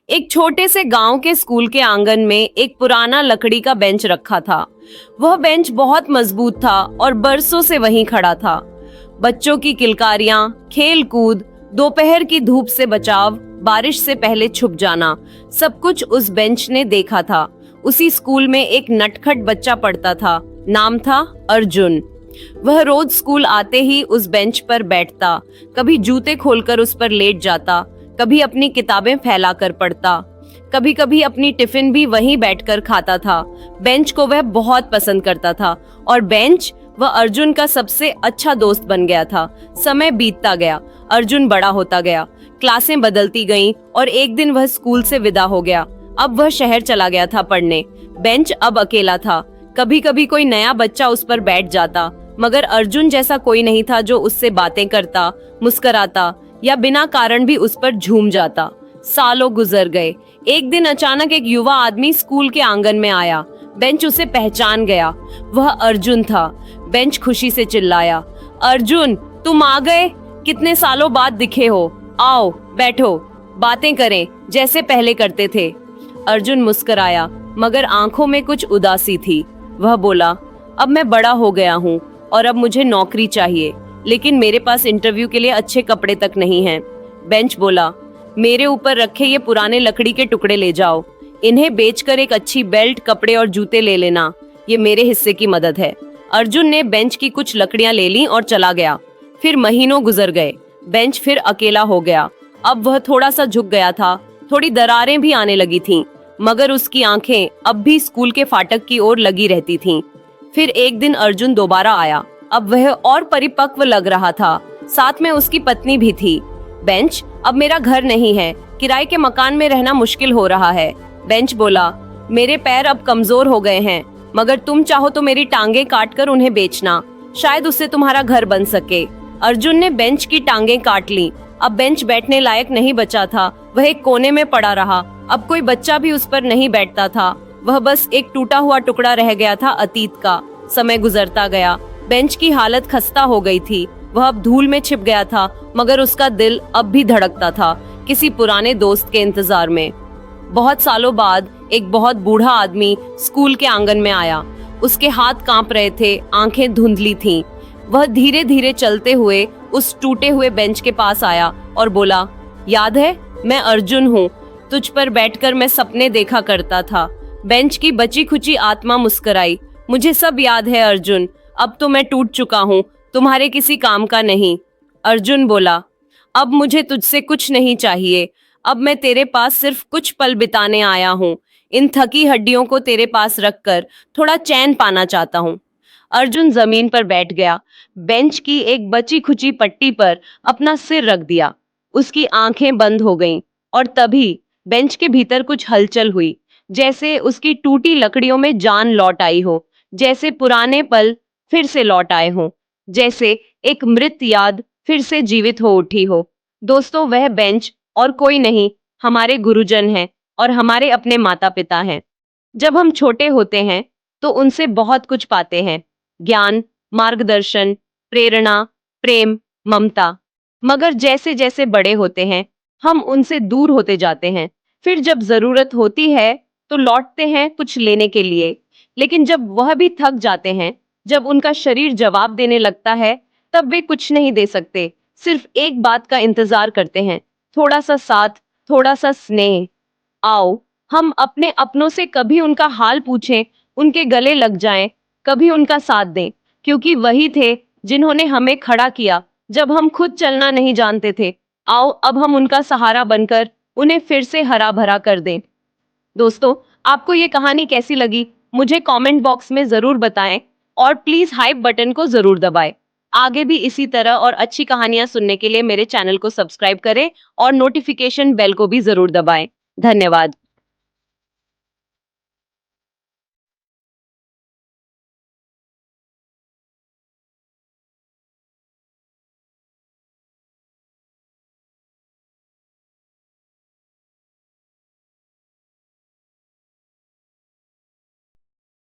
एक छोटे से गांव के स्कूल के आंगन में एक पुराना लकड़ी का बेंच रखा था। वह बेंच बहुत मजबूत था और बरसों से वहीं खड़ा था। बच्चों की किलकारियां, खेल कूद, दोपहर की धूप से बचाव, बारिश से पहले छुप जाना, सब कुछ उस बेंच ने देखा था। उसी स्कूल में एक नटखट बच्चा पढ़ता था। नाम था अर्जुन। वह रोज स्कूल आते ही उस बेंच पर बैठता, कभी जूते खोलकर उस पर लेट जाता, कभी अपनी किताबें फैलाकर पढ़ता, कभी कभी अपनी टिफिन भी वहीं बैठकर खाता था। बेंच को वह बहुत पसंद करता था और बेंच वह अर्जुन का सबसे अच्छा दोस्त बन गया था। समय बीतता गया, अर्जुन बड़ा होता गया, क्लासें बदलती गईं और एक दिन वह स्कूल से विदा हो गया। अब वह शहर चला गया था पढ़ने। बेंच अब अकेला था। कभी कभी कोई नया बच्चा उस पर बैठ जाता, मगर अर्जुन जैसा कोई नहीं था जो उससे बातें करता, मुस्कुराता या बिना कारण भी उस पर झूम जाता। सालों गुजर गए। एक दिन अचानक एक युवा आदमी स्कूल के आंगन में आया। बेंच उसे पहचान गया। वह अर्जुन था। बेंच खुशी से चिल्लाया, अर्जुन, तुम आ गए? कितने सालों बाद दिखे हो। आओ बैठो, बातें करें जैसे पहले करते थे। अर्जुन मुस्कुराया, मगर आंखों में कुछ उदासी थी। वह बोला, अब मैं बड़ा हो गया हूँ और अब मुझे नौकरी चाहिए, लेकिन मेरे पास इंटरव्यू के लिए अच्छे कपड़े तक नहीं हैं। बेंच बोला, मेरे ऊपर रखे ये पुराने लकड़ी के टुकड़े ले जाओ। इन्हें बेचकर एक अच्छी बेल्ट, कपड़े और जूते ले लेना। ये मेरे हिस्से की मदद है। अर्जुन ने बेंच की कुछ लकड़ियां ले ली और चला गया। फिर महीनों गुजर गए। बेंच फिर अकेला हो गया। अब वह थोड़ा सा झुक गया था, थोड़ी दरारें भी आने लगी थीं, मगर उसकी आंखें अब भी स्कूल के फाटक की ओर लगी रहती थीं। फिर एक दिन अर्जुन दोबारा आया। अब वह और परिपक्व लग रहा था। साथ में उसकी पत्नी भी थी। बेंच, अब मेरा घर नहीं है, किराए के मकान में रहना मुश्किल हो रहा है। बेंच बोला, मेरे पैर अब कमजोर हो गए हैं, मगर तुम चाहो तो मेरी टांगे काटकर उन्हें बेचना, शायद उससे तुम्हारा घर बन सके। अर्जुन ने बेंच की टांगे काट ली। अब बेंच बैठने लायक नहीं बचा था। वह एक कोने में पड़ा रहा। अब कोई बच्चा भी उस पर नहीं बैठता था। वह बस एक टूटा हुआ टुकड़ा रह गया था अतीत का। समय गुजरता गया। बेंच की हालत खस्ता हो गई थी। वह अब धूल में छिप गया था, मगर उसका दिल अब भी धड़कता था, किसी पुराने दोस्त के इंतजार में। बहुत सालों बाद एक बहुत बूढ़ा आदमी स्कूल के आंगन में आया। उसके हाथ कांप रहे थे, आंखें धुंधली थीं। वह धीरे धीरे चलते हुए उस टूटे हुए बेंच के पास आया और बोला, याद है, मैं अर्जुन हूँ। तुझ पर बैठकर मैं सपने देखा करता था। बेंच की बची खुची आत्मा मुस्कुराई, मुझे सब याद है अर्जुन, अब तो मैं टूट चुका हूँ, तुम्हारे किसी काम का नहीं। अर्जुन बोला, अब मुझे तुझसे कुछ नहीं चाहिए। अब मैं तेरे पास सिर्फ कुछ पल बिताने आया हूँ। इन थकी हड्डियों को तेरे पास रखकर थोड़ा चैन पाना चाहता हूँ। अर्जुन जमीन पर बैठ गया। बेंच की एक बची खुची पट्टी पर अपना सिर रख दिया। उसकी आंखें बंद हो गईं और तभी बेंच के भीतर कुछ हलचल हुई, जैसे उसकी टूटी लकड़ियों में जान लौट आई हो, जैसे पुराने पल फिर से लौट आए हों, जैसे एक मृत याद फिर से जीवित हो उठी हो। दोस्तों, वह बेंच और कोई नहीं, हमारे गुरुजन हैं और हमारे अपने माता पिता हैं। जब हम छोटे होते हैं तो उनसे बहुत कुछ पाते हैं, ज्ञान, मार्गदर्शन, प्रेरणा, प्रेम, ममता। मगर जैसे जैसे बड़े होते हैं हम उनसे दूर होते जाते हैं। फिर जब जरूरत होती है तो लौटते हैं कुछ लेने के लिए, लेकिन जब वह भी थक जाते हैं, जब उनका शरीर जवाब देने लगता है, तब वे कुछ नहीं दे सकते, सिर्फ एक बात का इंतजार करते हैं, थोड़ा सा साथ, थोड़ा सा स्नेह। आओ हम अपने अपनों से कभी उनका हाल पूछें, उनके गले लग जाएं, कभी उनका साथ दें, क्योंकि वही थे जिन्होंने हमें खड़ा किया जब हम खुद चलना नहीं जानते थे। आओ अब हम उनका सहारा बनकर उन्हें फिर से हरा भरा कर दें। दोस्तों, आपको ये कहानी कैसी लगी मुझे कमेंट बॉक्स में जरूर बताएं और प्लीज हाइप बटन को जरूर दबाएं। आगे भी इसी तरह और अच्छी कहानियां सुनने के लिए मेरे चैनल को सब्सक्राइब करें और नोटिफिकेशन बेल को भी जरूर दबाएं। धन्यवाद।